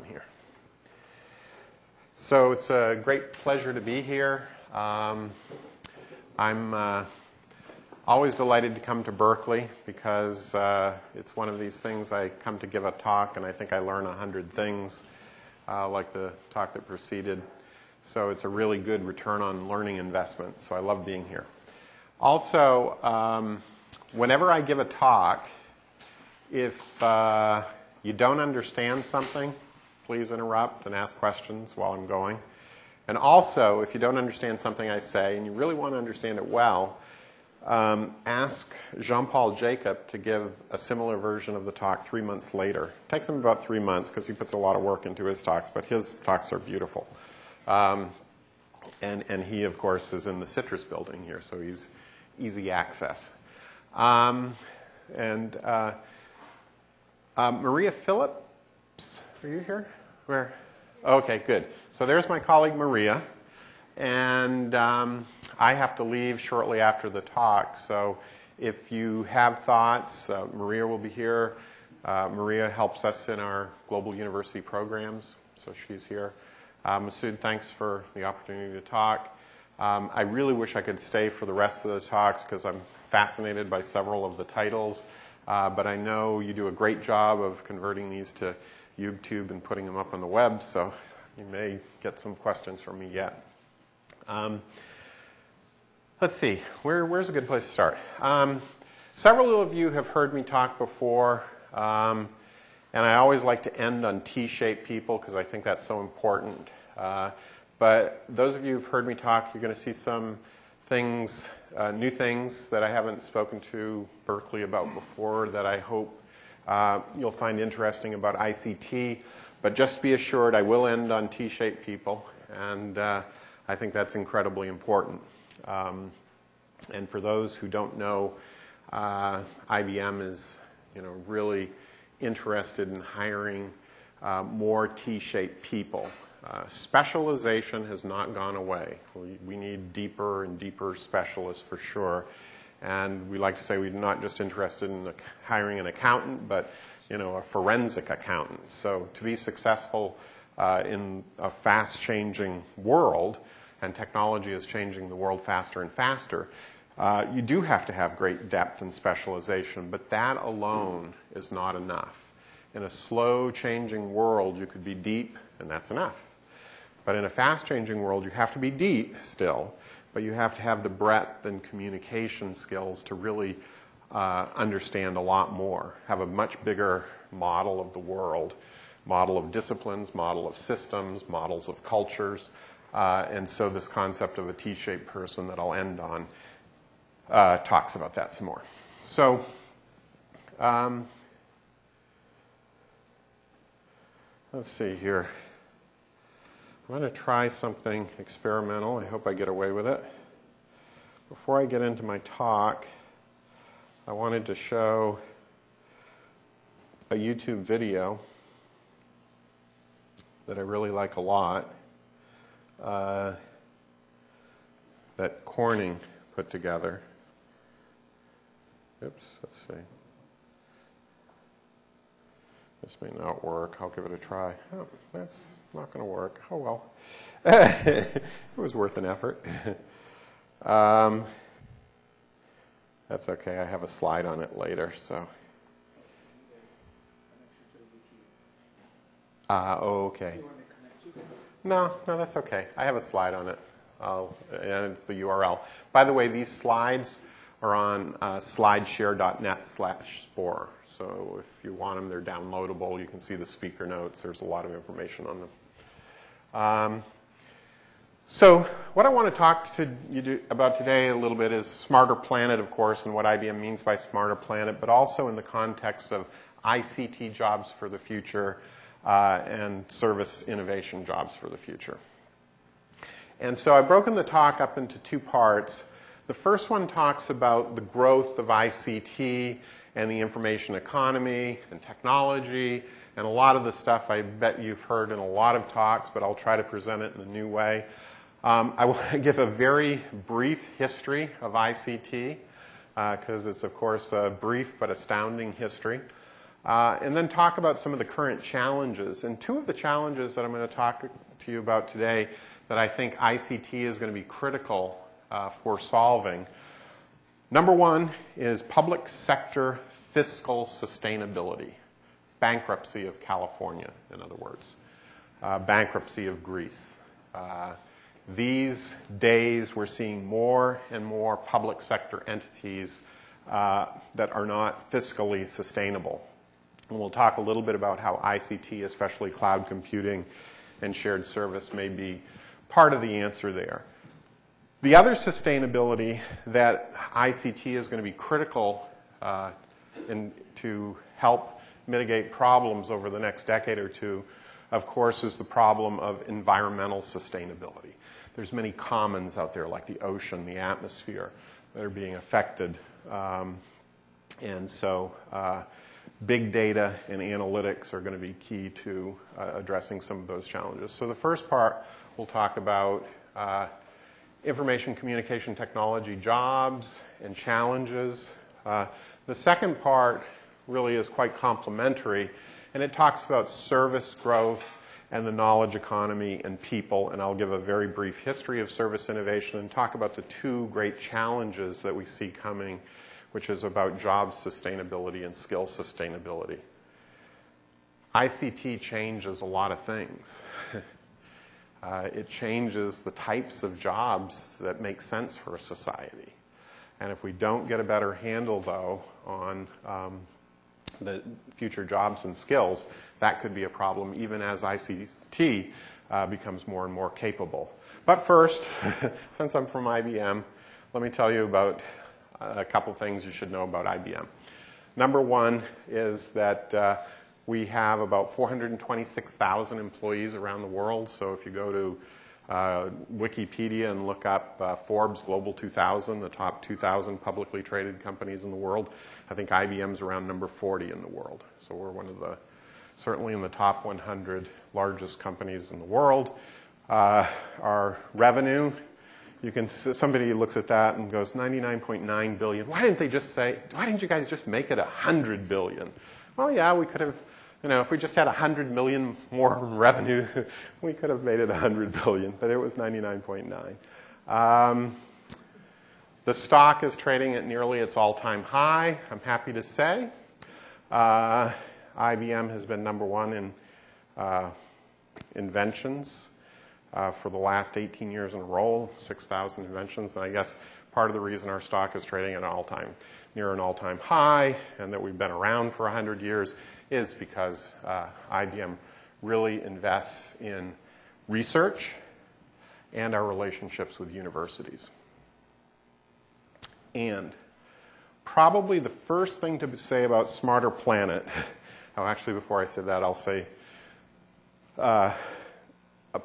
here. So it's a great pleasure to be here. I'm always delighted to come to Berkeley because it's one of these things I come to give a talk and I think I learn 100 things like the talk that preceded. So it's a really good return on learning investment. So I love being here. Also, whenever I give a talk, if you don't understand something, please interrupt and ask questions while I'm going. And also, if you don't understand something I say and you really want to understand it well, ask Jean-Paul Jacob to give a similar version of the talk 3 months later. It takes him about 3 months because he puts a lot of work into his talks, but his talks are beautiful. And he, of course, is in the CITRIS building here, so he's easy access. Maria Phillips, are you here? Where? Okay, good. So there's my colleague Maria, and I have to leave shortly after the talk. So if you have thoughts, Maria will be here. Maria helps us in our global university programs, so she's here. Masood, thanks for the opportunity to talk. I really wish I could stay for the rest of the talks because I'm fascinated by several of the titles. But I know you do a great job of converting these to YouTube and putting them up on the web, so you may get some questions from me yet. Let's see, where's a good place to start? Several of you have heard me talk before, and I always like to end on T-shaped people because I think that's so important. But those of you who've heard me talk, you're going to see some things, new things that I haven't spoken to Berkeley about before that I hope you'll find interesting about ICT. But just be assured I will end on T-shaped people, and I think that's incredibly important. And for those who don't know, IBM is really interested in hiring more T-shaped people. Specialization has not gone away. We need deeper and deeper specialists for sure. And we like to say we're not just interested in hiring an accountant, but a forensic accountant. So to be successful in a fast-changing world, and technology is changing the world faster and faster, you do have to have great depth and specialization, but that alone is not enough. In a slow-changing world, you could be deep, and that's enough. But in a fast-changing world, you have to be deep still, but you have to have the breadth and communication skills to really understand a lot more, have a much bigger model of the world, model of disciplines, model of systems, models of cultures. And so this concept of a T-shaped person that I'll end on talks about that some more. So let's see here. I'm going to try something experimental. I hope I get away with it. Before I get into my talk, I wanted to show a YouTube video that I really like a lot that Corning put together. Oops, let's see. This may not work. I'll give it a try. Oh, that's not going to work. Oh, well. It was worth an effort. That's okay. I have a slide on it later, so. Okay. No, that's okay. I have a slide on it, and it's the URL. By the way, these slides are on slideshare.net/Spohrer. So if you want them, they're downloadable. You can see the speaker notes. There's a lot of information on them. So what I want to talk to you about today a little bit is Smarter Planet, of course, and what IBM means by Smarter Planet, but also in the context of ICT jobs for the future and service innovation jobs for the future. And so I've broken the talk up into two parts. The first one talks about the growth of ICT and the information economy and technology and a lot of the stuff I bet you've heard in a lot of talks, but I'll try to present it in a new way. I want to give a very brief history of ICT because it's, of course, a brief but astounding history. and then talk about some of the current challenges. And two of the challenges that I'm going to talk to you about today that I think ICT is going to be critical for solving. Number one is public sector fiscal sustainability. Bankruptcy of California, in other words. Bankruptcy of Greece. These days we're seeing more and more public sector entities that are not fiscally sustainable. And we'll talk a little bit about how ICT, especially cloud computing and shared service, may be part of the answer there. The other sustainability that ICT is going to be critical to help mitigate problems over the next decade or two, of course, is the problem of environmental sustainability. There's many commons out there, like the ocean, the atmosphere, that are being affected. And so big data and analytics are going to be key to addressing some of those challenges. So the first part, we'll talk about information communication technology jobs and challenges. The second part really is quite complementary, and it talks about service growth and the knowledge economy and people, and I'll give a very brief history of service innovation and talk about the two great challenges that we see coming, which is about job sustainability and skill sustainability. ICT changes a lot of things. It changes the types of jobs that make sense for a society. And if we don't get a better handle, though, on the future jobs and skills, that could be a problem even as ICT becomes more and more capable. But first, since I'm from IBM, let me tell you about a couple things you should know about IBM. Number one is that we have about 426,000 employees around the world. So if you go to Wikipedia and look up Forbes Global 2000, the top 2,000 publicly traded companies in the world, I think IBM's around number 40 in the world. So we're one of the, certainly in the top 100 largest companies in the world. Our revenue, you can, somebody looks at that and goes 99.9 billion. Why didn't you guys just make it 100 billion? Well, yeah, we could have, if we just had 100 million more revenue, we could have made it 100 billion, but it was 99.9. The stock is trading at nearly its all-time high, I'm happy to say. IBM has been number one in inventions for the last 18 years in a row, 6,000 inventions. And I guess part of the reason our stock is trading at near an all-time high and that we've been around for 100 years is because IBM really invests in research and our relationships with universities. And probably the first thing to say about Smarter Planet, oh, actually before I say that, I'll say, a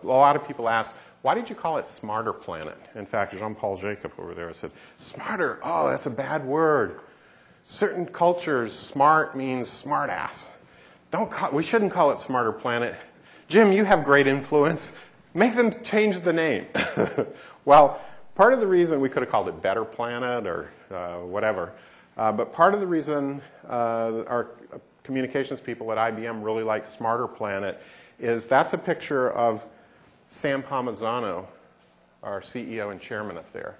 lot of people ask, why did you call it Smarter Planet? In fact, Jean-Paul Jacob over there said, smarter, oh, that's a bad word. Certain cultures, smart means smart-ass. We shouldn't call it Smarter Planet. Jim, you have great influence. Make them change the name. Well, part of the reason we could have called it Better Planet or whatever, but part of the reason our communications people at IBM really like Smarter Planet is that's a picture of Sam Palmisano, our CEO and chairman up there.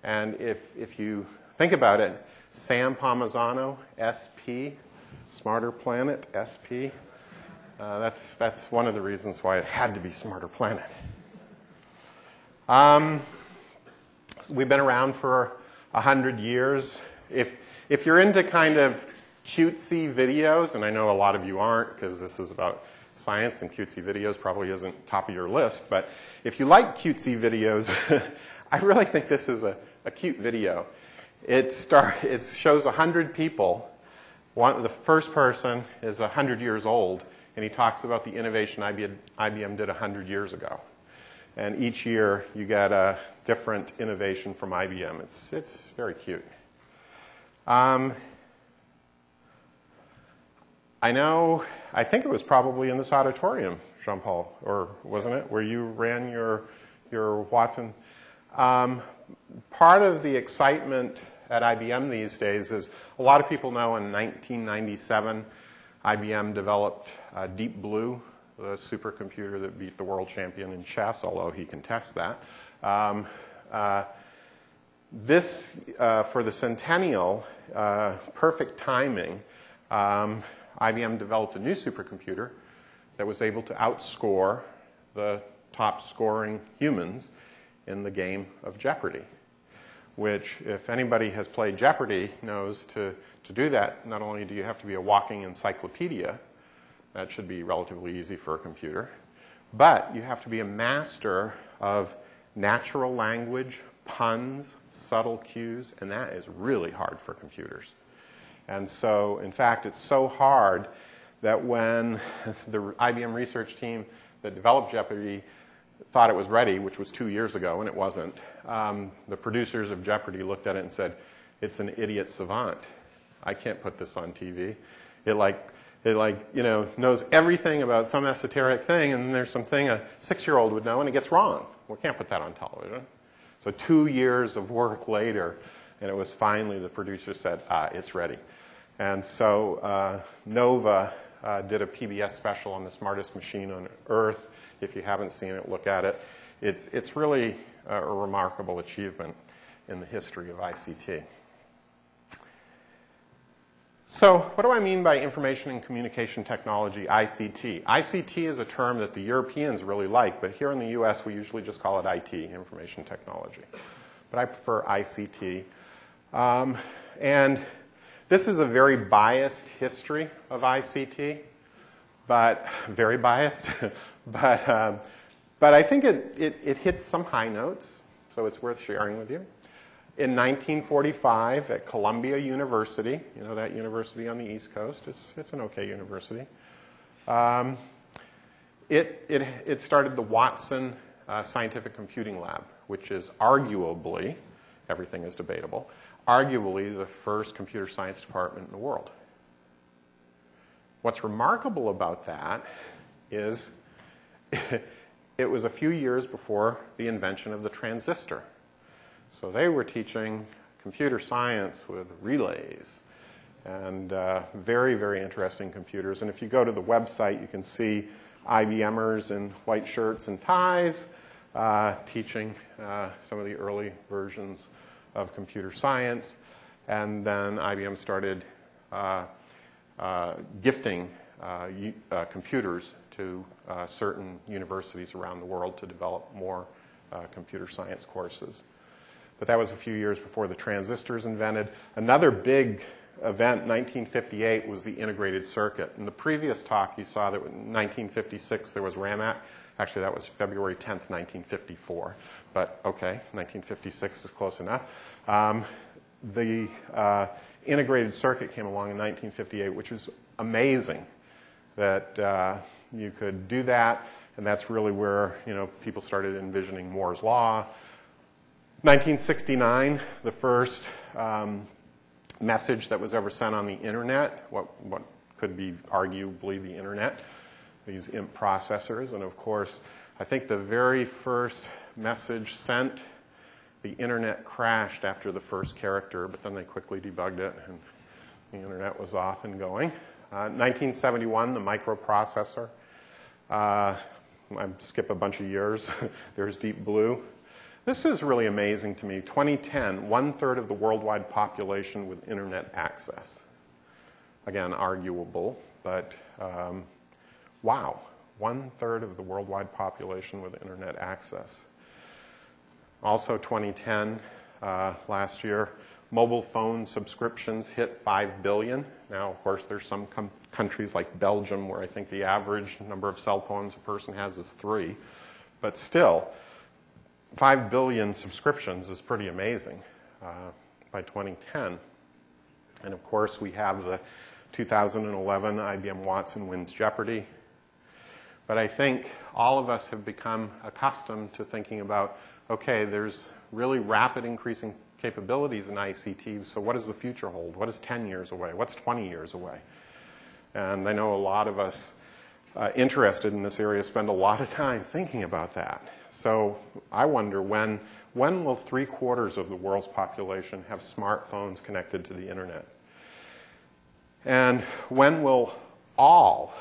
And if you think about it, Sam Palmisano, SP, Smarter Planet, SP. That's one of the reasons why it had to be Smarter Planet. We've been around for 100 years. If you're into kind of cutesy videos, and I know a lot of you aren't because this is about science and cutesy videos probably isn't top of your list, but if you like cutesy videos, I really think this is a cute video. It shows 100 people. The first person is 100 years old, and he talks about the innovation IBM did 100 years ago. And each year you get a different innovation from IBM. It's very cute. I think it was probably in this auditorium, Jean-Paul, or wasn't it, where you ran your Watson? Part of the excitement at IBM these days is a lot of people know in 1997 IBM developed Deep Blue, the supercomputer that beat the world champion in chess, although he can test that. This, for the centennial, perfect timing, IBM developed a new supercomputer that was able to outscore the top scoring humans in the game of Jeopardy, which, if anybody has played Jeopardy, knows to do that, not only do you have to be a walking encyclopedia, that should be relatively easy for a computer, but you have to be a master of natural language, puns, subtle cues, and that is really hard for computers. And so, in fact, it's so hard that when the IBM research team that developed Jeopardy thought it was ready, which was 2 years ago, and it wasn't, the producers of Jeopardy looked at it and said, "It's an idiot savant. I can't put this on TV. It knows everything about some esoteric thing, and there's something a 6-year-old would know, and it gets wrong. We can't put that on television." So 2 years of work later, and it was finally the producers said, "It's ready." And so Nova did a PBS special on the smartest machine on Earth. If you haven't seen it, look at it. It's really a remarkable achievement in the history of ICT. So what do I mean by information and communication technology, ICT? ICT is a term that the Europeans really like, but here in the US we usually just call it IT, information technology. But I prefer ICT. And this is a very biased history of ICT, but very biased. But I think it hits some high notes, so it's worth sharing with you. In 1945 at Columbia University, you know that university on the East Coast, it's an okay university, it started the Watson Scientific Computing Lab, which is arguably, everything is debatable, arguably the first computer science department in the world. What's remarkable about that is it was a few years before the invention of the transistor. So they were teaching computer science with relays and very, very interesting computers. And if you go to the website, you can see IBMers in white shirts and ties teaching some of the early versions of computer science. And then IBM started gifting computers to certain universities around the world to develop more computer science courses. But that was a few years before the transistors invented. Another big event, 1958, was the integrated circuit. In the previous talk, you saw that in 1956 there was RAMAC. Actually, that was February 10th, 1954. But okay, 1956 is close enough. The integrated circuit came along in 1958, which was amazing that you could do that. And that's really where people started envisioning Moore's Law. 1969, the first message that was ever sent on the internet, what could be arguably the internet, these IMP processors. And of course, I think the very first message sent, the internet crashed after the first character, but then they quickly debugged it and the internet was off and going. 1971, the microprocessor. I skip a bunch of years. There's Deep Blue. This is really amazing to me. 2010, 1/3 of the worldwide population with internet access. Again, arguable, but wow, 1/3 of the worldwide population with internet access. Also 2010, last year, mobile phone subscriptions hit 5 billion. Now, of course, there's some countries like Belgium where I think the average number of cell phones a person has is 3. But still, 5 billion subscriptions is pretty amazing by 2010. And of course, we have the 2011 IBM Watson wins Jeopardy. But I think all of us have become accustomed to thinking about, okay, there's really rapid increasing capabilities in ICT, so what does the future hold? What is 10 years away? What's 20 years away? And I know a lot of us interested in this area spend a lot of time thinking about that. So I wonder when will 3/4 of the world's population have smartphones connected to the internet? And when will all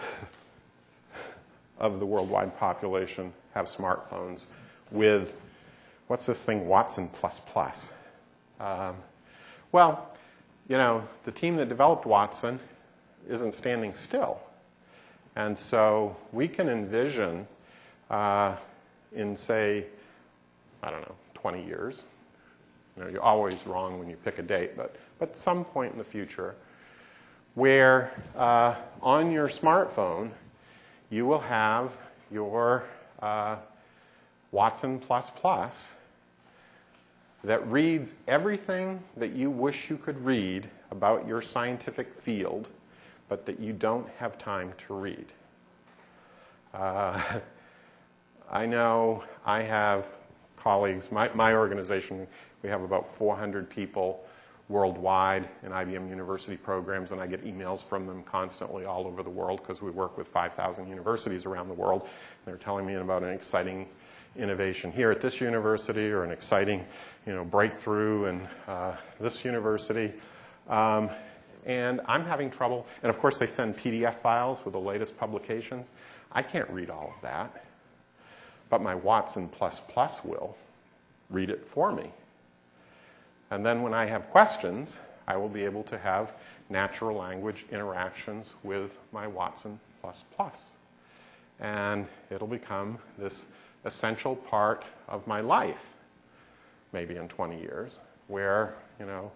of the worldwide population have smartphones with, what's this thing, Watson++. Well, you know, the team that developed Watson isn't standing still. And so we can envision in, say, I don't know, 20 years. You know, you're always wrong when you pick a date, but some point in the future, where on your smartphone you will have your Watson++ that reads everything that you wish you could read about your scientific field, but that you don't have time to read. I know I have colleagues, my organization, we have about 400 people worldwide in IBM university programs, and I get emails from them constantly all over the world because we work with 5,000 universities around the world. They're telling me about an exciting innovation here at this university or an exciting, you know, breakthrough in this university. And I'm having trouble. And of course, they send PDF files with the latest publications. I can't read all of that. But my Watson++ will read it for me. And then when I have questions, I will be able to have natural language interactions with my Watson++. And it'll become this essential part of my life, maybe in 20 years, where, you know,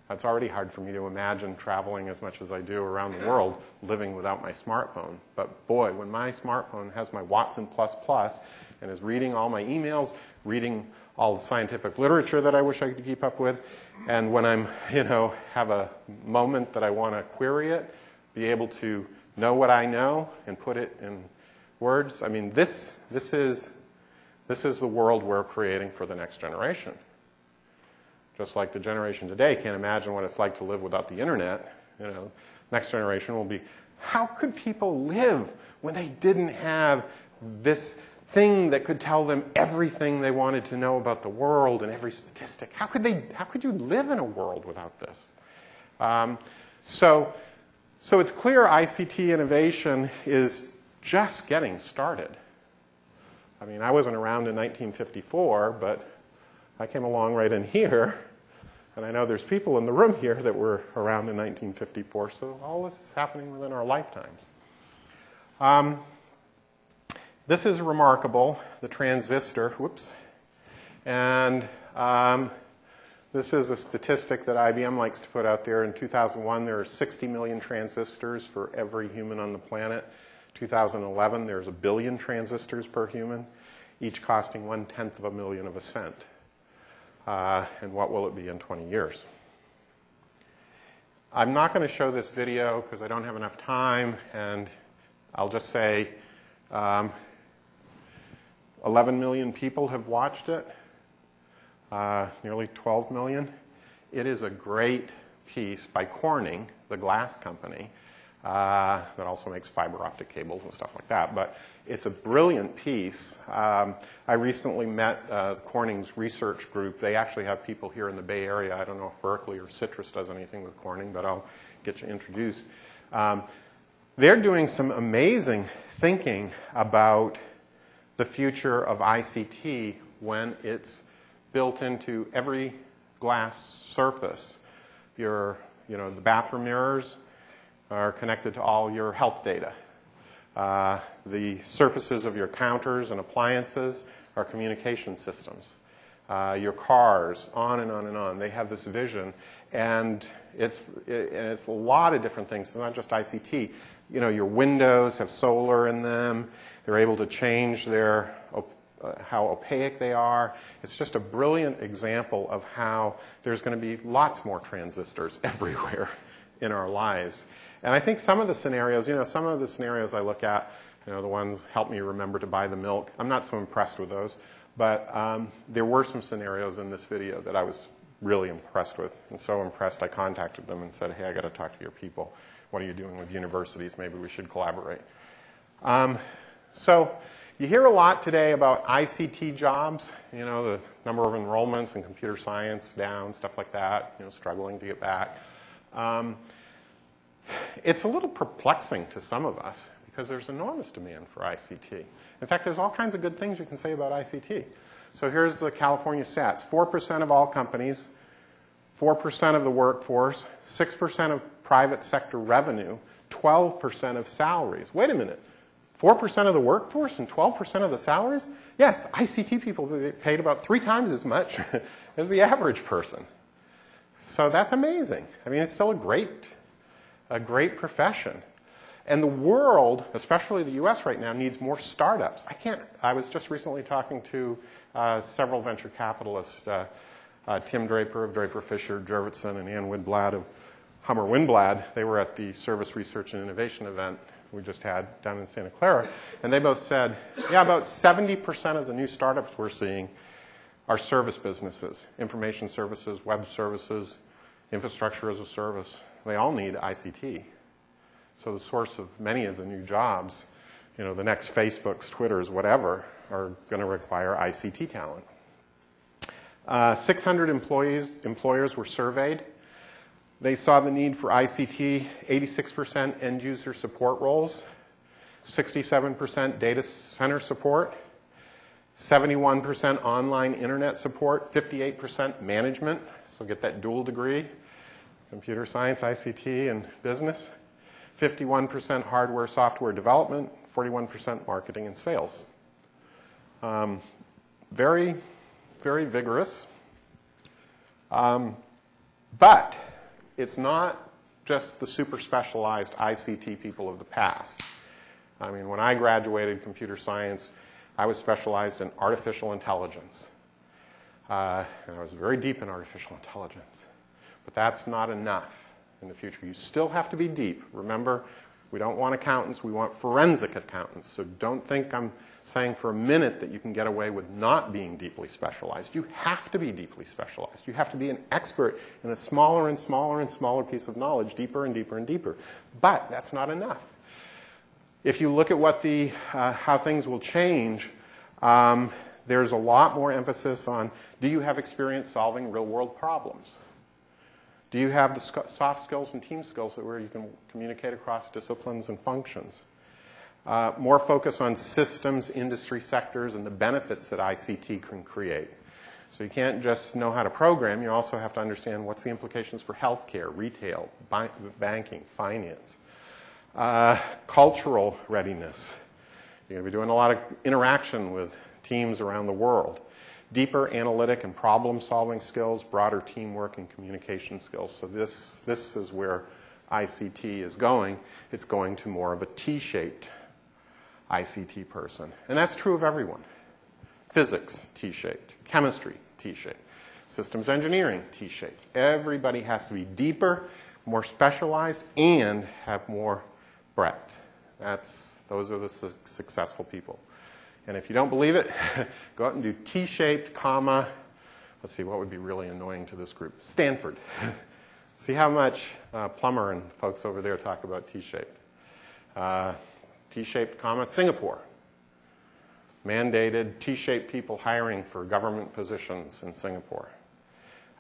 it's already hard for me to imagine traveling as much as I do around the world living without my smartphone. But boy, when my smartphone has my Watson++ and is reading all my emails, reading all the scientific literature that I wish I could keep up with, and when I'm, you know, have a moment that I want to query it, be able to know what I know and put it in words. I mean, this is the world we're creating for the next generation. Just like the generation today can't imagine what it's like to live without the internet, you know, next generation will be, how could people live when they didn't have this thing that could tell them everything they wanted to know about the world and every statistic? How could you live in a world without this? So it's clear ICT innovation is just getting started. I mean, I wasn't around in 1954, but I came along right in here, and I know there's people in the room here that were around in 1954, so all this is happening within our lifetimes. This is remarkable, the transistor, whoops, and this is a statistic that IBM likes to put out there. In 2001, there are 60 million transistors for every human on the planet. 2011, there's 1 billion transistors per human, each costing 1/10 of a million of a cent. And what will it be in 20 years? I'm not going to show this video because I don't have enough time, and I'll just say 11 million people have watched it, nearly 12 million. It is a great piece by Corning, the glass company, that also makes fiber optic cables and stuff like that. But it's a brilliant piece. I recently met Corning's research group. They actually have people here in the Bay Area. I don't know if Berkeley or CITRIS does anything with Corning, but I'll get you introduced. They're doing some amazing thinking about the future of ICT when it's built into every glass surface. The bathroom mirrors are connected to all your health data. The surfaces of your counters and appliances are communication systems. Your cars, on and on and on. They have this vision, and it's a lot of different things. It's not just ICT. You know, your windows have solar in them. They're able to change their how opaque they are. It's just a brilliant example of how there's going to be lots more transistors everywhere in our lives. And I think some of the scenarios, I look at, the ones help me remember to buy the milk. I'm not so impressed with those. But there were some scenarios in this video that I was really impressed with. And so impressed, I contacted them and said, hey, I got to talk to your people. What are you doing with universities? Maybe we should collaborate. So you hear a lot today about ICT jobs, the number of enrollments in computer science down, stuff like that, struggling to get back. It's a little perplexing to some of us because there's enormous demand for ICT. In fact, there's all kinds of good things you can say about ICT. So here's the California stats. 4% of all companies, 4% of the workforce, 6% of private sector revenue, 12% of salaries. Wait a minute. 4% of the workforce and 12% of the salaries? Yes, ICT people get paid about 3 times as much as the average person. So that's amazing. I mean, it's still a great profession. And the world, especially the US right now, needs more startups. I was just recently talking to several venture capitalists, Tim Draper of Draper Fisher, Jurvetson, and Ann Winblad of Hummer Winblad. They were at the Service Research and Innovation event we just had down in Santa Clara. And they both said, yeah, about 70% of the new startups we're seeing are service businesses, information services, web services, infrastructure as a service. They all need ICT. So the source of many of the new jobs, you know, the next Facebooks, Twitters, whatever, are going to require ICT talent. 600 employers were surveyed. They saw the need for ICT, 86% end-user support roles, 67% data center support, 71% online internet support, 58% management, so get that dual degree, computer science, ICT, and business, 51% hardware, software development, 41% marketing and sales. Very, very vigorous. But it's not just the super specialized ICT people of the past. I mean, when I graduated computer science, I was specialized in artificial intelligence. And I was very deep in artificial intelligence. But that's not enough in the future. You still have to be deep. Remember, we don't want accountants, we want forensic accountants. So don't think I'm saying for a minute that you can get away with not being deeply specialized. You have to be deeply specialized. You have to be an expert in a smaller and smaller and smaller piece of knowledge, deeper and deeper and deeper. But that's not enough. If you look at what how things will change, there's a lot more emphasis on, do you have experience solving real-world problems? Do you have the soft skills and team skills where you can communicate across disciplines and functions? More focus on systems, industry sectors, and the benefits that ICT can create. So you can't just know how to program, you also have to understand what's the implications for healthcare, retail, banking, finance. Cultural readiness. You're going to be doing a lot of interaction with teams around the world. Deeper analytic and problem-solving skills, broader teamwork and communication skills. So this is where ICT is going. It's going to more of a T-shaped ICT person. And that's true of everyone. Physics, T-shaped. Chemistry, T-shaped. Systems engineering, T-shaped. Everybody has to be deeper, more specialized, and have more breadth. Those are the successful people. And if you don't believe it, go out and do T-shaped, comma, let's see, what would be really annoying to this group? Stanford. See how much Plummer and folks over there talk about T-shaped. T-shaped, comma, Singapore. Mandated T-shaped people hiring for government positions in Singapore.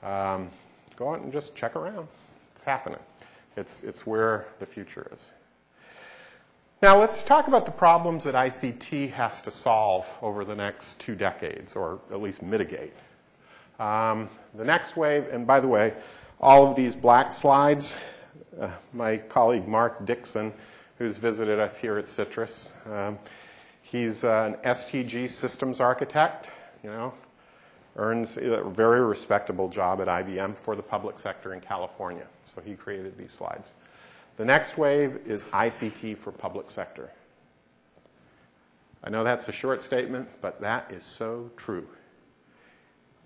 Go out and just check around. It's happening. It's where the future is. Now let's talk about the problems that ICT has to solve over the next 2 decades, or at least mitigate. The next wave, and by the way, all of these black slides, my colleague Mark Dixon, who's visited us here at CITRIS, he's an STG systems architect, earns a very respectable job at IBM for the public sector in California. So he created these slides. The next wave is ICT for public sector. I know that's a short statement, but that is so true.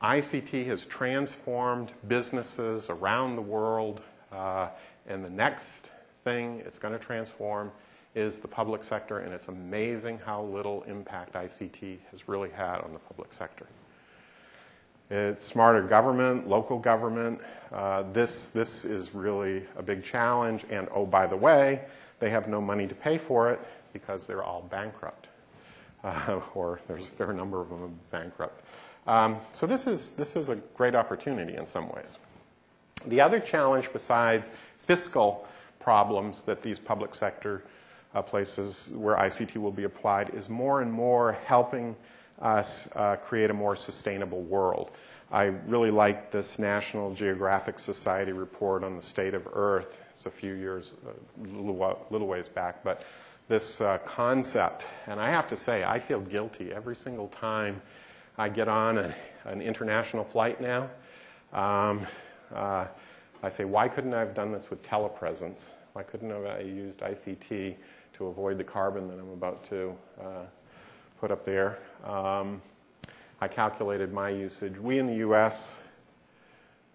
ICT has transformed businesses around the world, and the next thing it's going to transform is the public sector, and it's amazing how little impact ICT has really had on the public sector. It's smarter government, local government. This is really a big challenge, and oh, by the way, they have no money to pay for it because they're all bankrupt, or there's a fair number of them bankrupt. So this is a great opportunity in some ways. The other challenge besides fiscal problems that these public sector places where ICT will be applied is more and more helping us create a more sustainable world. I really like this National Geographic Society report on the state of Earth. It's a few years, little ways back, but this concept, and I have to say, I feel guilty every single time I get on an international flight now. I say, why couldn't I have done this with telepresence? Why couldn't I have used ICT to avoid the carbon that I'm about to put up there? I calculated my usage. We in the U.S.,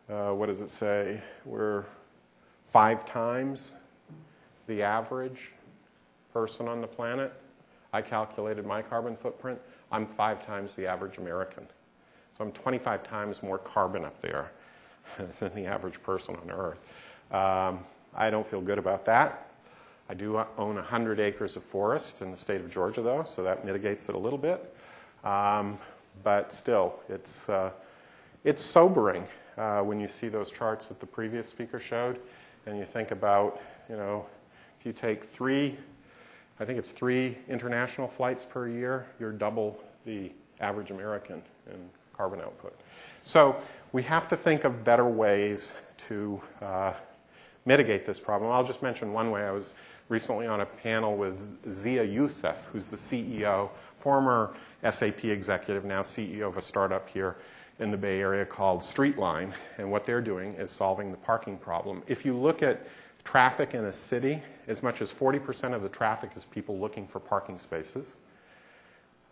what does it say? We're 5 times the average person on the planet. I calculated my carbon footprint. I'm 5 times the average American. So I'm 25 times more carbon up there than the average person on Earth. I don't feel good about that. I do own 100 acres of forest in the state of Georgia, though, so that mitigates it a little bit. But still, it's sobering when you see those charts that the previous speaker showed, and you think about, you know, if you take 3 international flights per year, you're double the average American in carbon output. So we have to think of better ways to mitigate this problem. I'll just mention one way. I was recently on a panel with Zia Youssef, who's the CEO, former SAP executive, now CEO of a startup here in the Bay Area called Streetline. And what they're doing is solving the parking problem. If you look at traffic in a city, as much as 40% of the traffic is people looking for parking spaces.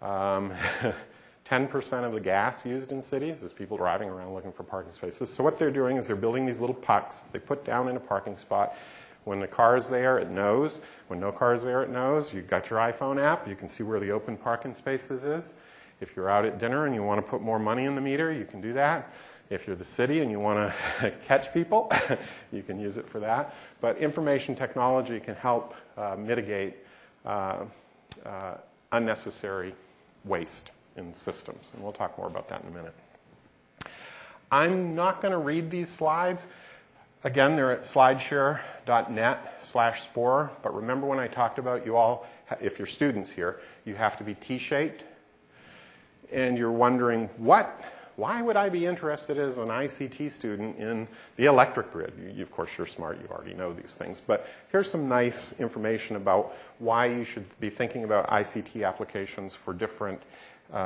10% of the gas used in cities is people driving around looking for parking spaces. So what they're doing is they're building these little pucks they put down in a parking spot. When the car is there, it knows. When no car is there, it knows. You've got your iPhone app. You can see where the open parking spaces is. If you're out at dinner and you want to put more money in the meter, you can do that. If you're the city and you want to catch people, you can use it for that. But information technology can help mitigate unnecessary waste in systems. And we'll talk more about that in a minute. I'm not going to read these slides. Again, they're at slideshare.net/Spohrer. But remember when I talked about you all, if you're students here, you have to be T-shaped. And you're wondering, why would I be interested as an ICT student in the electric grid? Of course, you're smart. You already know these things. But here's some nice information about why you should be thinking about ICT applications for different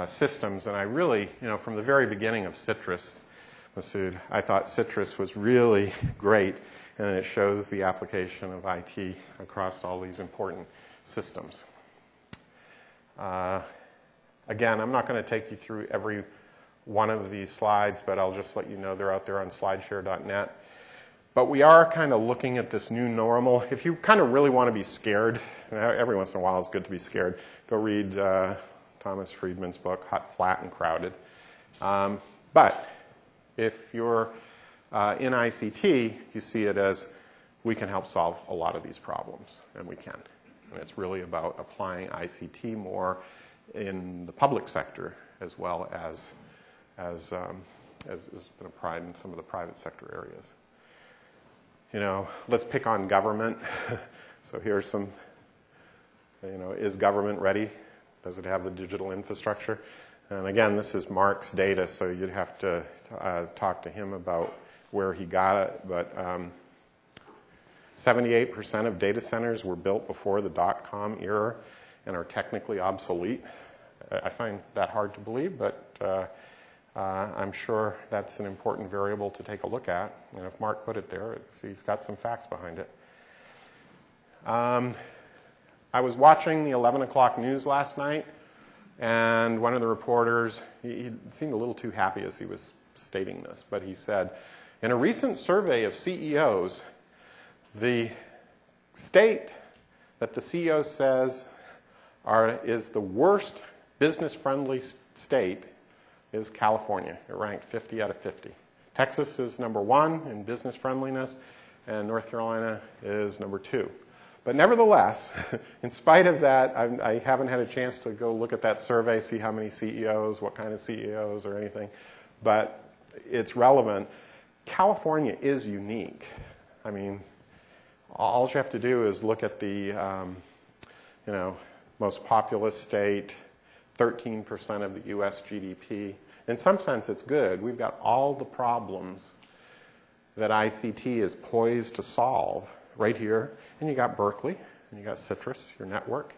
systems. And I really, from the very beginning of CITRIS, Masood, I thought CITRIS was really great, and it shows the application of IT across all these important systems. Again, I'm not going to take you through every one of these slides, but I'll just let you know they're out there on slideshare.net. But we are kind of looking at this new normal. If you kind of really want to be scared, every once in a while it's good to be scared, go read Thomas Friedman's book, Hot, Flat, and Crowded. But if you're in ICT, you see it as we can help solve a lot of these problems, and we can. And it's really about applying ICT more in the public sector as well as has been applied in some of the private sector areas. Let's pick on government. So here's some, is government ready? Does it have the digital infrastructure? And again, this is Mark's data, so you'd have to talk to him about where he got it. But 78% of data centers were built before the dot-com era and are technically obsolete. I find that hard to believe, but I'm sure that's an important variable to take a look at. And if Mark put it there, he's got some facts behind it. I was watching the 11 o'clock news last night, and one of the reporters, he seemed a little too happy as he was stating this, but he said, in a recent survey of CEOs, the state that the CEO says is the worst business-friendly state is California. It ranked 50 out of 50. Texas is number 1 in business friendliness, and North Carolina is number 2. But nevertheless, in spite of that, I haven't had a chance to go look at that survey, see how many CEOs, what kind of CEOs or anything, but it's relevant. California is unique. I mean, All you have to do is look at the most populous state, 13% of the U.S. GDP. In some sense, it's good. We've got all the problems that ICT is poised to solve right here. And you got Berkeley, and you got CITRIS, your network.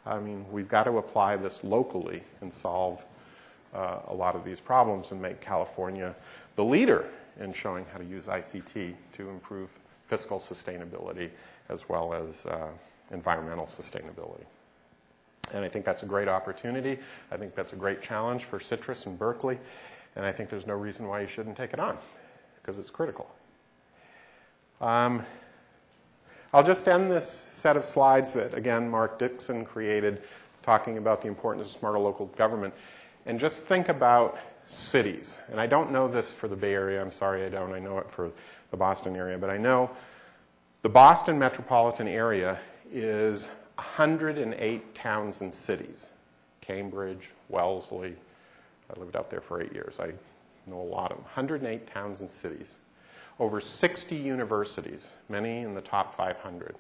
I mean, we've got to apply this locally and solve a lot of these problems and make California the leader in showing how to use ICT to improve fiscal sustainability as well as environmental sustainability. And I think that's a great opportunity. I think that's a great challenge for CITRIS and Berkeley. And I think there's no reason why you shouldn't take it on, because it's critical. I'll just end this set of slides that, again, Mark Dixon created, talking about the importance of smarter local government. And just think about cities. And I don't know this for the Bay Area. I'm sorry I don't. I know it for the Boston area. But I know the Boston metropolitan area is 108 towns and cities. Cambridge, Wellesley. I lived out there for 8 years. I know a lot of them. 108 towns and cities. Over 60 universities, many in the top 500.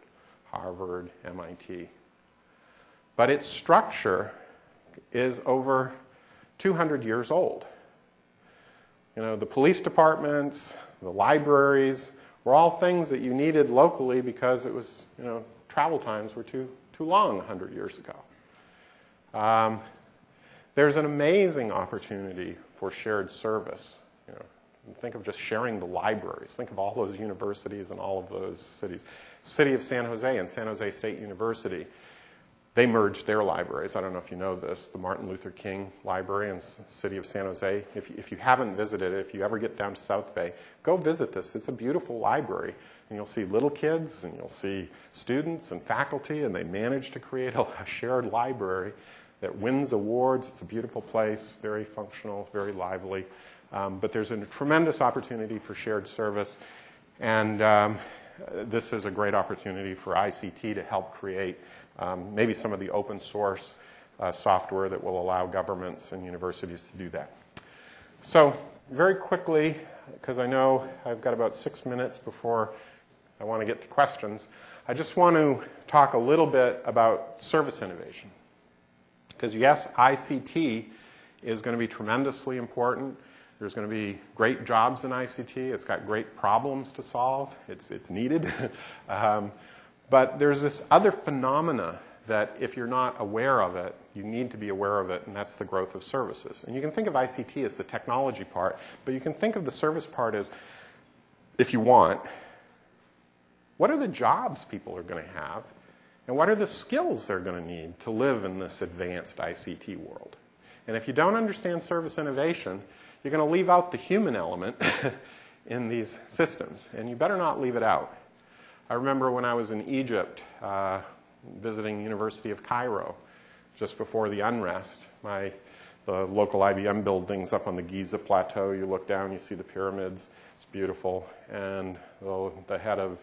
Harvard, MIT. But its structure is over 200 years old. You know, the police departments, the libraries, were all things that you needed locally because it was, travel times were too long 100 years ago. There's an amazing opportunity for shared service. Think of just sharing the libraries. Think of all those universities and all of those cities. City of San Jose and San Jose State University, they merged their libraries. I don't know if you know this, the Martin Luther King Library in the City of San Jose. If you haven't visited it, if you ever get down to South Bay, go visit this. It's a beautiful library. And you'll see little kids, and you'll see students and faculty, and they managed to create a shared library that wins awards. It's a beautiful place, very functional, very lively. But there's a tremendous opportunity for shared service, and this is a great opportunity for ICT to help create maybe some of the open source software that will allow governments and universities to do that. So very quickly, because I know I've got about 6 minutes before I want to get to questions, I just want to talk a little bit about service innovation. Because yes, ICT is going to be tremendously important. There's going to be great jobs in ICT. It's got great problems to solve. It's needed. But there's this other phenomena that if you're not aware of it, you need to be aware of it, and that's the growth of services. And you can think of ICT as the technology part, but you can think of the service part as, if you want, what are the jobs people are going to have, and what are the skills they're going to need to live in this advanced ICT world? And if you don't understand service innovation, you're going to leave out the human element in these systems, and you better not leave it out. I remember when I was in Egypt visiting University of Cairo just before the unrest. The local IBM building's up on the Giza Plateau. You look down, you see the pyramids. It's beautiful. And the head of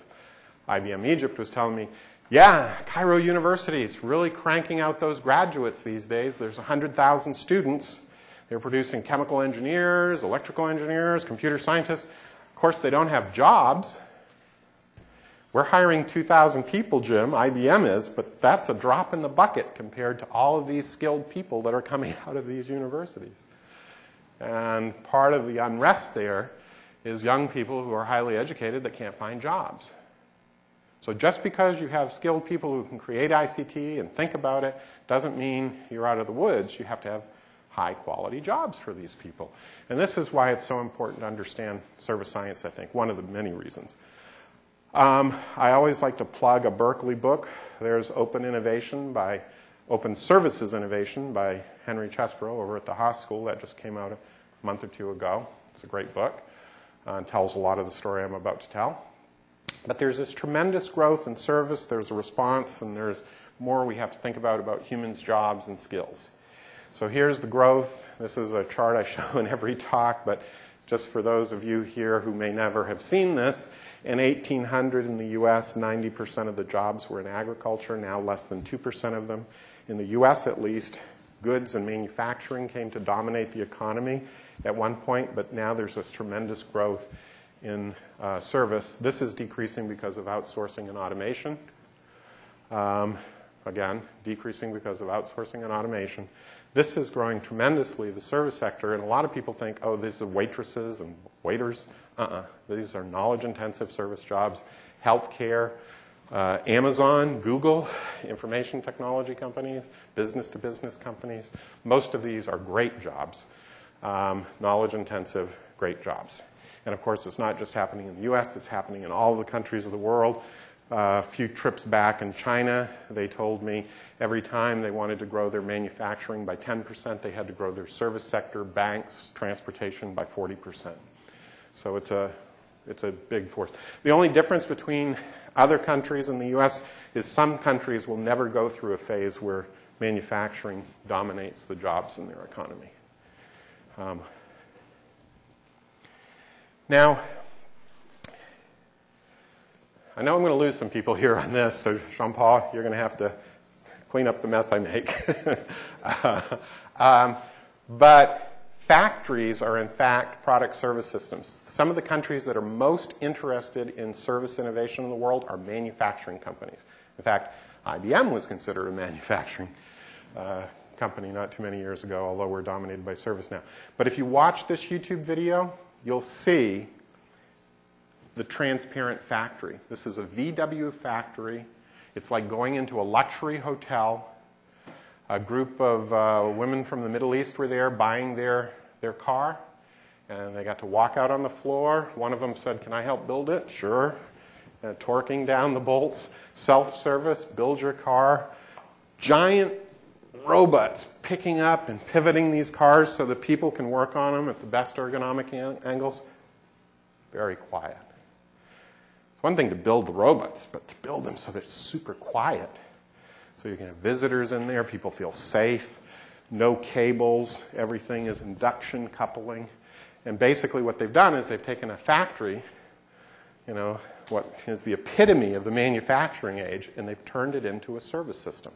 IBM Egypt was telling me, yeah, Cairo University is really cranking out those graduates these days. There's 100,000 students. They're producing chemical engineers, electrical engineers, computer scientists. Of course, they don't have jobs. We're hiring 2,000 people, Jim, IBM is, but that's a drop in the bucket compared to all of these skilled people that are coming out of these universities. And part of the unrest there is young people who are highly educated that can't find jobs. So just because you have skilled people who can create ICT and think about it doesn't mean you're out of the woods. You have to have high-quality jobs for these people. And this is why it's so important to understand service science, I think, one of the many reasons. I always like to plug a Berkeley book. There's Open Services Innovation by Henry Chesbrough over at the Haas School. That just came out a month or two ago. It's a great book. It tells a lot of the story I'm about to tell. But there's this tremendous growth in service. There's a response, and there's more we have to think about humans, jobs, and skills. So here's the growth. This is a chart I show in every talk, but just for those of you here who may never have seen this, in 1800 in the U.S., 90% of the jobs were in agriculture. Now less than 2% of them. In the U.S. at least, goods and manufacturing came to dominate the economy at one point, but now there's this tremendous growth in service. This is decreasing because of outsourcing and automation. Again, decreasing because of outsourcing and automation. This is growing tremendously, the service sector, and a lot of people think, oh, these are waitresses and waiters. These are knowledge-intensive service jobs. Healthcare, Amazon, Google, information technology companies, business-to-business companies. Most of these are great jobs, knowledge-intensive, great jobs. And of course, it's not just happening in the US, it's happening in all the countries of the world. A few trips back in China, they told me every time they wanted to grow their manufacturing by 10%, they had to grow their service sector, banks, transportation by 40%. So it's a big force. The only difference between other countries and the US is some countries will never go through a phase where manufacturing dominates the jobs in their economy. Now, I know I'm going to lose some people here on this, so Jean-Paul, you're going to have to clean up the mess I make. But factories are, in fact, product service systems. Some of the countries that are most interested in service innovation in the world are manufacturing companies. In fact, IBM was considered a manufacturing company not too many years ago, although we're dominated by service now. But if you watch this YouTube video, you'll see the transparent factory. This is a VW factory. It's like going into a luxury hotel. A group of women from the Middle East were there buying their car, and they got to walk out on the floor. One of them said, "Can I help build it?" "Sure." Torquing down the bolts, self-service, build your car. Giant robots picking up and pivoting these cars so that people can work on them at the best ergonomic angles. Very quiet. One thing to build the robots, but to build them so they're super quiet. So you can have visitors in there, people feel safe, no cables, everything is induction coupling. And basically what they've done is they've taken a factory, you know, what is the epitome of the manufacturing age, and they've turned it into a service system.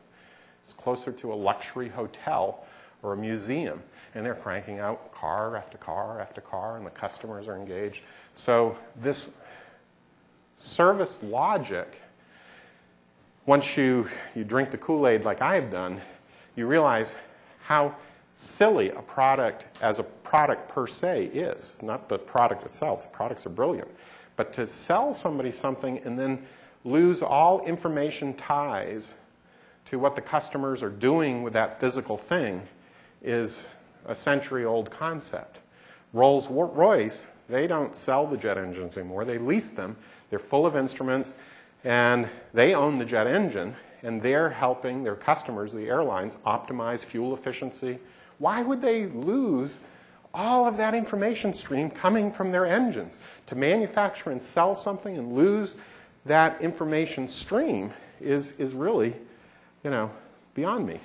It's closer to a luxury hotel or a museum, and they're cranking out car after car after car, and the customers are engaged. So this service logic, once you drink the Kool-Aid like I've done, you realize how silly a product as a product per se is. Not the product itself. The products are brilliant. But to sell somebody something and then lose all information ties to what the customers are doing with that physical thing is a century-old concept. Rolls-Royce, they don't sell the jet engines anymore. They lease them. They're full of instruments, and they own the jet engine, and they're helping their customers, the airlines, optimize fuel efficiency. Why would they lose all of that information stream coming from their engines? To manufacture and sell something and lose that information stream is really, you know, beyond me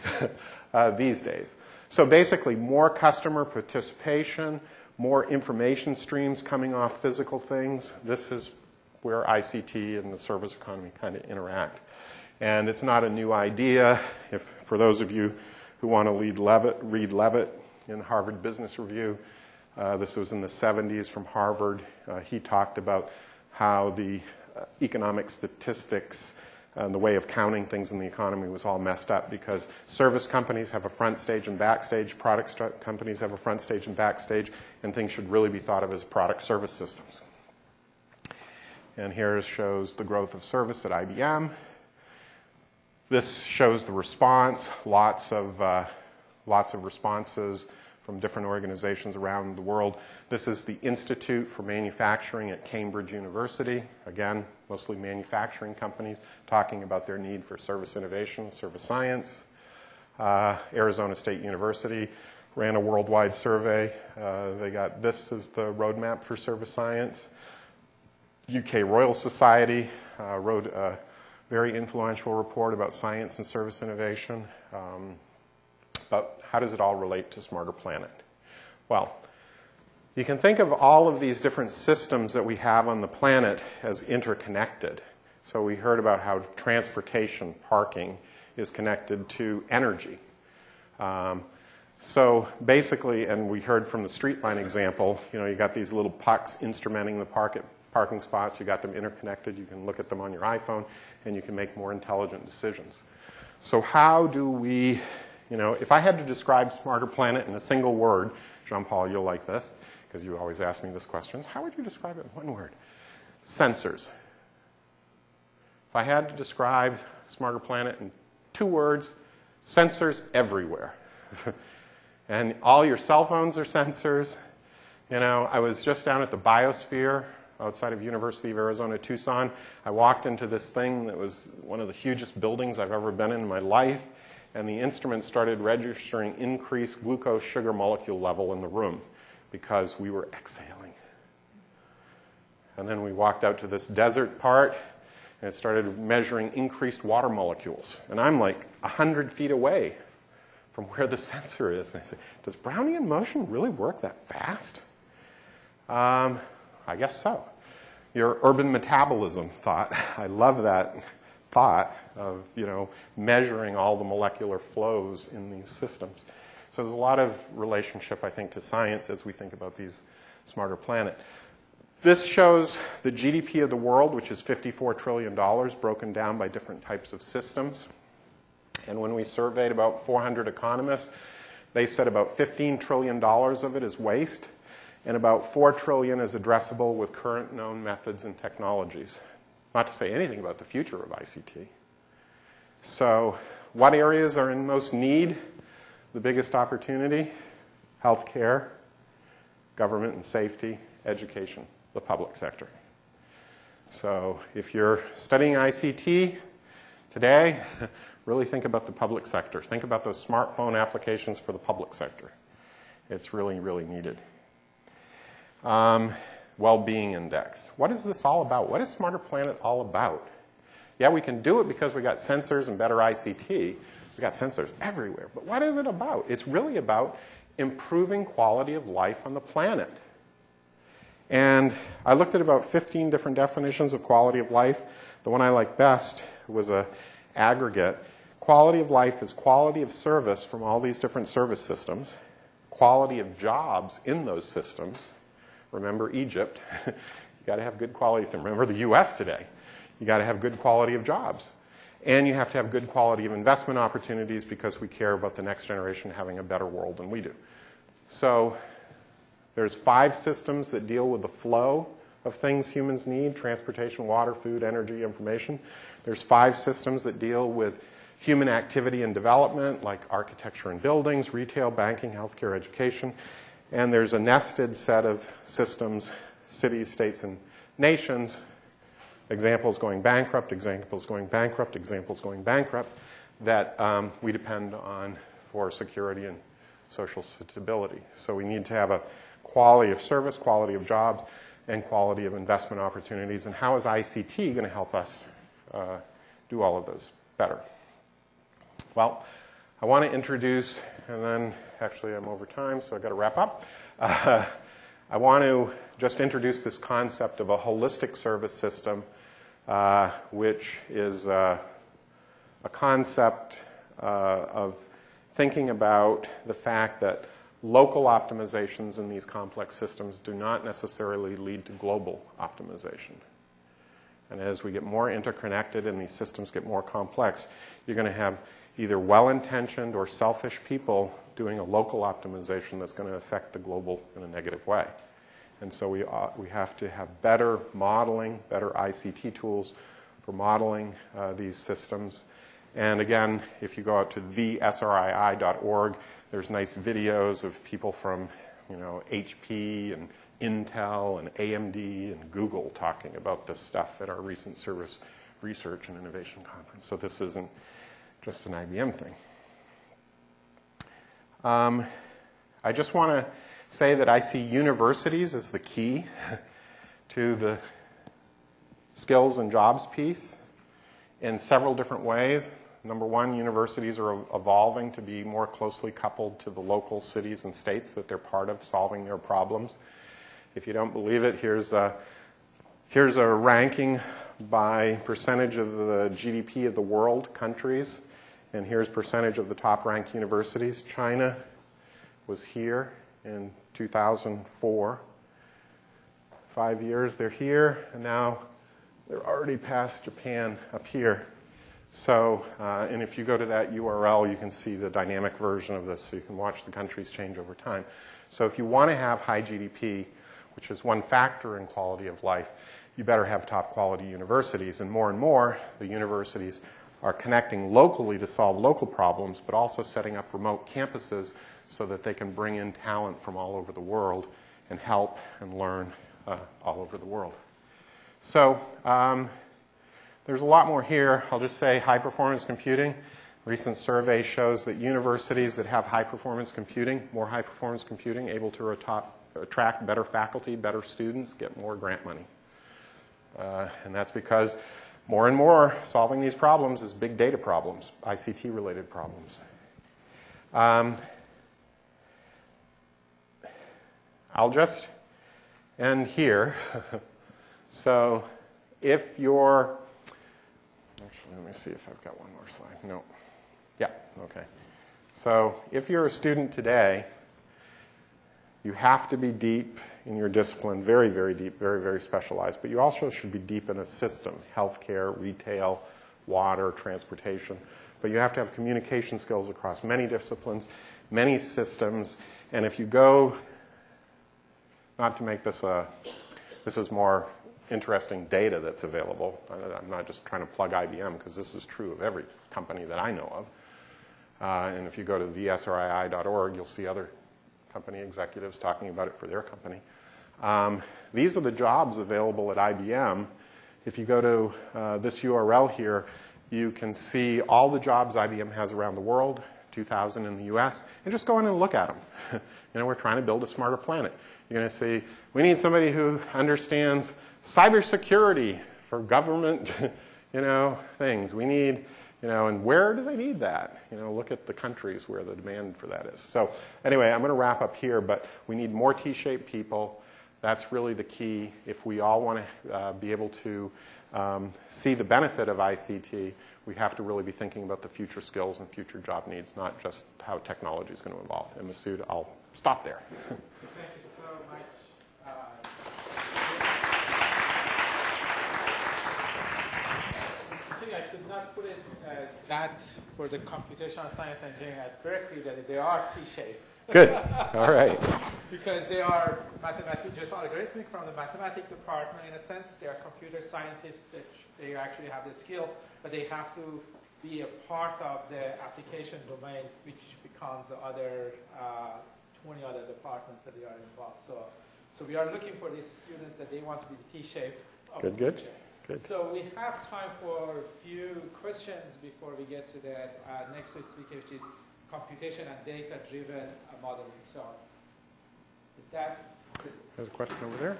these days. So basically, more customer participation, more information streams coming off physical things. This is where ICT and the service economy kind of interact. And it's not a new idea. For those of you who want to read Levitt in Harvard Business Review, this was in the 70s from Harvard. He talked about how the economic statistics and the way of counting things in the economy was all messed up because service companies have a front stage and backstage, product companies have a front stage and backstage, and things should really be thought of as product service systems. And here shows the growth of service at IBM. This shows the response, lots of responses from different organizations around the world. This is the Institute for Manufacturing at Cambridge University. Again, mostly manufacturing companies talking about their need for service innovation, service science. Arizona State University ran a worldwide survey. This is the roadmap for service science. UK Royal Society wrote a very influential report about science and service innovation. But how does it all relate to Smarter Planet? Well, you can think of all of these different systems that we have on the planet as interconnected. So we heard about how transportation, parking, is connected to energy. So basically, and we heard from the street line example, you got these little pucks instrumenting the parking spots. You got them interconnected. You can look at them on your iPhone, and you can make more intelligent decisions. So how do we, if I had to describe Smarter Planet in a single word, Jean-Paul, you'll like this, because you always ask me this question, how would you describe it in one word? Sensors. If I had to describe Smarter Planet in 2 words, sensors everywhere. And all your cell phones are sensors. I was just down at the Biosphere outside of University of Arizona, Tucson. I walked into this thing that was one of the hugest buildings I've ever been in my life, and the instrument started registering increased glucose sugar molecule level in the room because we were exhaling. And then we walked out to this desert part, and it started measuring increased water molecules. And I'm like 100 feet away from where the sensor is. And I say, does Brownian motion really work that fast? I guess so. Your urban metabolism thought, I love that thought of, measuring all the molecular flows in these systems. So there's a lot of relationship, I think, to science as we think about these Smarter Planet. This shows the GDP of the world, which is $54 trillion, broken down by different types of systems. And when we surveyed about 400 economists, they said about $15 trillion of it is waste, and about $4 trillion is addressable with current known methods and technologies. Not to say anything about the future of ICT. So what areas are in most need? The biggest opportunity? Healthcare, government and safety, education, the public sector. So if you're studying ICT today, really think about the public sector. Think about those smartphone applications for the public sector. It's really, really needed. Well-being index. What is this all about? What is Smarter Planet all about? Yeah, we can do it because we got sensors and better ICT. We got sensors everywhere. But what is it about? It's really about improving quality of life on the planet. And I looked at about 15 different definitions of quality of life. The one I like best was an aggregate. Quality of life is quality of service from all these different service systems, quality of jobs in those systems. Remember Egypt. You got to have good quality. Remember the U.S. today. You got to have good quality of jobs. And you have to have good quality of investment opportunities because we care about the next generation having a better world than we do. So there's 5 systems that deal with the flow of things humans need: transportation, water, food, energy, information. There's 5 systems that deal with human activity and development, like architecture and buildings, retail, banking, healthcare, education. And there's a nested set of systems, cities, states, and nations. Examples going bankrupt, examples going bankrupt, examples going bankrupt, that we depend on for security and social stability. So we need to have a quality of service, quality of jobs, and quality of investment opportunities. And how is ICT going to help us do all of those better? Well, I want to introduce, and then actually I'm over time, so I've got to wrap up. I want to just introduce this concept of a holistic service system, which is a concept of thinking about the fact that local optimizations in these complex systems do not necessarily lead to global optimization. And as we get more interconnected and these systems get more complex, you're going to have either well-intentioned or selfish people doing a local optimization that's going to affect the global in a negative way. And so we have to have better modeling, better ICT tools for modeling these systems. And again, if you go out to thesrii.org, there's nice videos of people from HP and Intel and AMD and Google talking about this stuff at our recent Service Research and Innovation Conference. So this isn't just an IBM thing. I just want to say that I see universities as the key to the skills and jobs piece in several different ways. Number one, universities are evolving to be more closely coupled to the local cities and states that they're part of solving their problems. If you don't believe it, here's a ranking by percentage of the GDP of the world countries, and here's percentage of the top-ranked universities. China was here in 2004. 5 years they're here, and now they're already past Japan up here. So, and if you go to that URL, you can see the dynamic version of this, so you can watch the countries change over time. So if you want to have high GDP, which is one factor in quality of life, you better have top quality universities. And more, the universities are connecting locally to solve local problems, but also setting up remote campuses so that they can bring in talent from all over the world and help and learn all over the world. So there's a lot more here. I'll just say high performance computing. Recent survey shows that universities that have high performance computing, more high performance computing, able to attract better faculty, better students, get more grant money. And that's because more and more solving these problems is big data problems, ICT related problems. I'll just end here. So if you're, actually let me see if I've got one more slide. No. Yeah, okay. So if you're a student today, you have to be deep in your discipline, very, very deep, very, very specialized, but you also should be deep in a system, healthcare, retail, water, transportation. But you have to have communication skills across many disciplines, many systems, and if you go, not to make this this is more interesting data that's available. I'm not just trying to plug IBM, because this is true of every company that I know of. And if you go to vsrii.org, you'll see other company executives talking about it for their company. These are the jobs available at IBM. If you go to this URL here, you can see all the jobs IBM has around the world, 2,000 in the US, and just go in and look at them. We're trying to build a smarter planet. You're going to see, we need somebody who understands cybersecurity for government, things. We need, and where do they need that? Look at the countries where the demand for that is. So anyway, I'm going to wrap up here, but we need more T-shaped people. That's really the key. If we all want to be able to see the benefit of ICT, we have to really be thinking about the future skills and future job needs, not just how technology is going to evolve. And Masood, I'll stop there. Thank you so much. I think I could not put it that for the computational science engineering at Berkeley that they are T-shaped. Good. All right. Because they are just algorithmic from the mathematics department in a sense. They are computer scientists that they actually have the skill, but they have to be a part of the application domain, which becomes the other 20 other departments that they are involved. So we are looking for these students that they want to be T-shaped. Good. So we have time for a few questions before we get to the next speaker, which is computation and data-driven modeling. So with that, there's a question over there.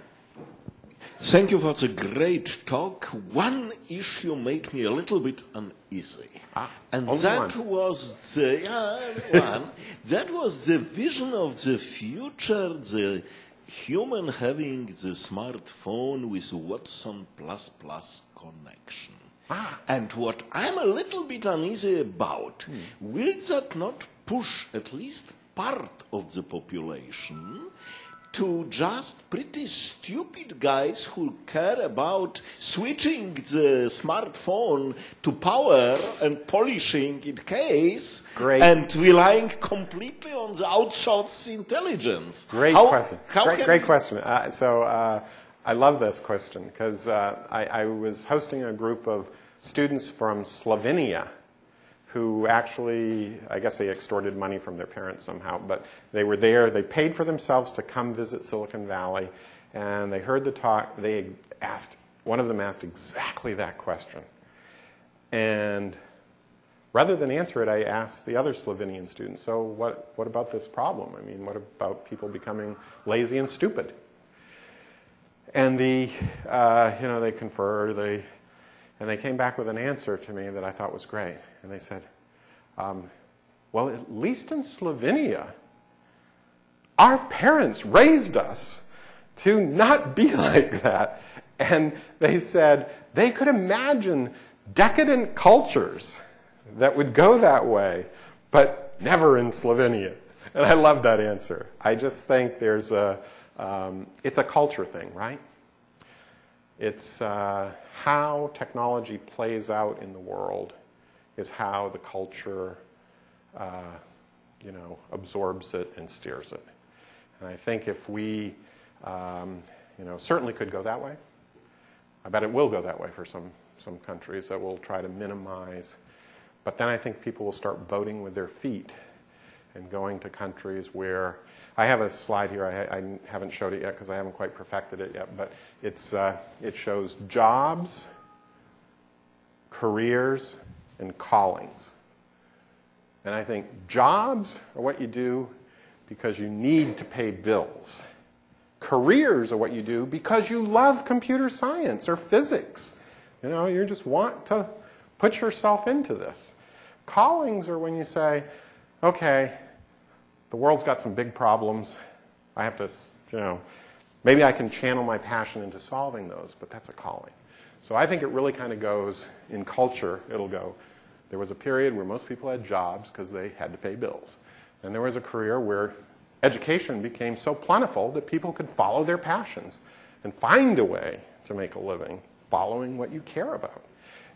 Thank you for the great talk. One issue made me a little bit uneasy. And that was the vision of the future, the human having the smartphone with Watson++ connection. And what I'm a little bit uneasy about, will that not push at least part of the population to just pretty stupid guys who care about switching the smartphone to power and polishing in case and relying completely on the outsourced intelligence? Great question. Great question. I love this question because I was hosting a group of students from Slovenia who actually, I guess they extorted money from their parents somehow, but they were there, they paid for themselves to come visit Silicon Valley, and they heard the talk, one of them asked exactly that question. And rather than answer it, I asked the other Slovenian students, so what about this problem? I mean, what about people becoming lazy and stupid? And they conferred, and they came back with an answer to me that I thought was great. And they said, well, at least in Slovenia, our parents raised us to not be like that. And they said they could imagine decadent cultures that would go that way, but never in Slovenia. And I love that answer. I just think there's it's a culture thing, right? It's how technology plays out in the world is how the culture, absorbs it and steers it. And I think if we, certainly could go that way. I bet it will go that way for some countries that will try to minimize. But then I think people will start voting with their feet and going to countries where, I have a slide here, I haven't showed it yet because I haven't quite perfected it yet, but it shows jobs, careers, and callings. And I think jobs are what you do because you need to pay bills. Careers are what you do because you love computer science or physics. You just want to put yourself into this. Callings are when you say, okay, the world's got some big problems. I have to, maybe I can channel my passion into solving those, but that's a calling. So I think it really kind of goes in culture. It'll go, there was a period where most people had jobs because they had to pay bills. And there was a career where education became so plentiful that people could follow their passions and find a way to make a living following what you care about.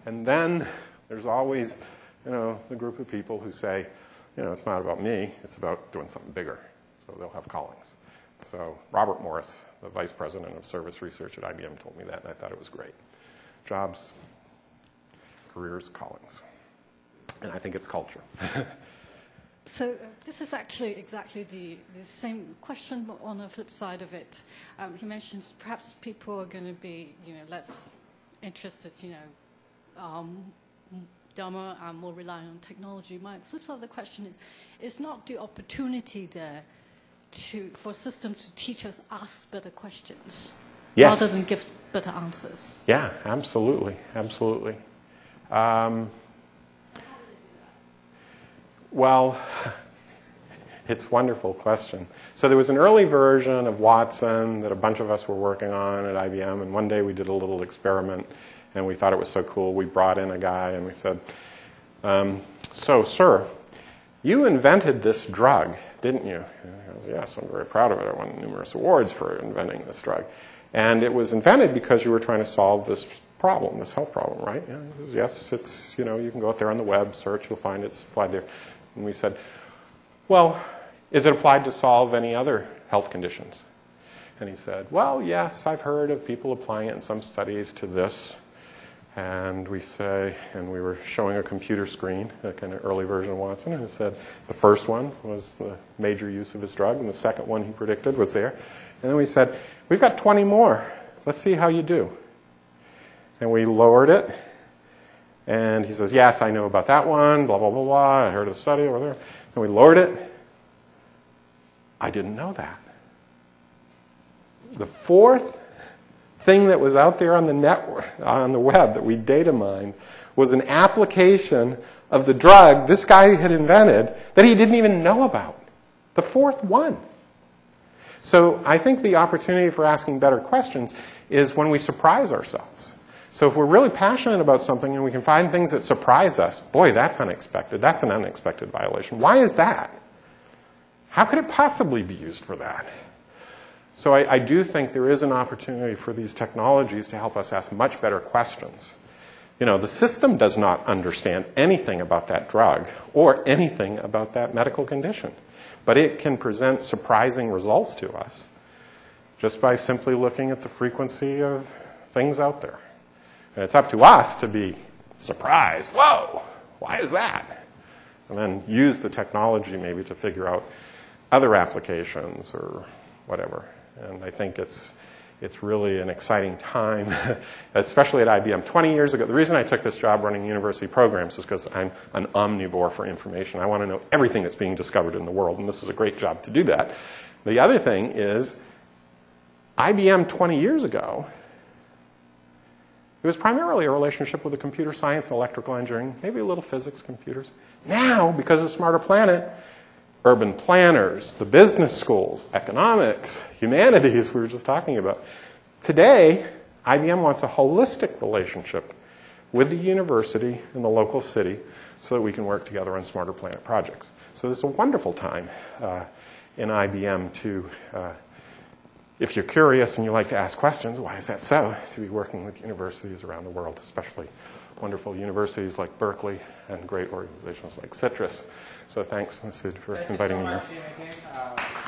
And then there's always, the group of people who say, it's not about me, it's about doing something bigger. So they'll have callings. So Robert Morris, the vice president of service research at IBM, told me that, and I thought it was great. Jobs, careers, callings. And I think it's culture. So this is actually exactly the same question, but on the flip side of it. He mentions perhaps people are going to be, less interested, dumber and more reliant on technology. My flip side of the question is not the opportunity there for systems to teach us better questions, yes, rather than give better answers? Yeah, absolutely, absolutely. Well, it's a wonderful question. So there was an early version of Watson that a bunch of us were working on at IBM, and one day we did a little experiment, and we thought it was so cool. We brought in a guy, and we said, so, sir, you invented this drug, didn't you? And he goes, yes, I'm very proud of it. I won numerous awards for inventing this drug. And it was invented because you were trying to solve this problem, this health problem, right? Yeah, he goes, yes, it's, you can go out there on the web, search, you'll find it's applied there. And we said, well, is it applied to solve any other health conditions? And he said, well, yes, I've heard of people applying it in some studies to this. And we were showing a computer screen, a kind of early version of Watson, and it said the first one was the major use of his drug, and the second one he predicted was there. And then we said, we've got 20 more. Let's see how you do. And we lowered it. And he says, yes, I know about that one, blah, blah, blah, blah. I heard of the study over there. And we lowered it. I didn't know that. The fourth thing that was out there on the network, on the web that we data mined was an application of the drug this guy had invented that he didn't even know about. The fourth one. So I think the opportunity for asking better questions is when we surprise ourselves. So if we're really passionate about something and we can find things that surprise us, boy, that's unexpected. That's an unexpected violation. Why is that? How could it possibly be used for that? So I do think there is an opportunity for these technologies to help us ask much better questions. The system does not understand anything about that drug or anything about that medical condition. But it can present surprising results to us just by simply looking at the frequency of things out there. And it's up to us to be surprised. Whoa, why is that? And then use the technology maybe to figure out other applications or whatever. And I think it's really an exciting time, especially at IBM. 20 years ago, the reason I took this job running university programs is because I'm an omnivore for information. I want to know everything that's being discovered in the world, and this is a great job to do that. The other thing is, IBM 20 years ago, it was primarily a relationship with the computer science and electrical engineering, maybe a little physics, computers. Now, because of Smarter Planet, urban planners, the business schools, economics, humanities we were just talking about. Today, IBM wants a holistic relationship with the university and the local city so that we can work together on Smarter Planet projects. So this is a wonderful time in IBM to, if you're curious and you like to ask questions, why is that so, to be working with universities around the world, especially wonderful universities like Berkeley and great organizations like CITRIS. So thanks, Masood, for inviting me here. Thank you so much, Jim, again.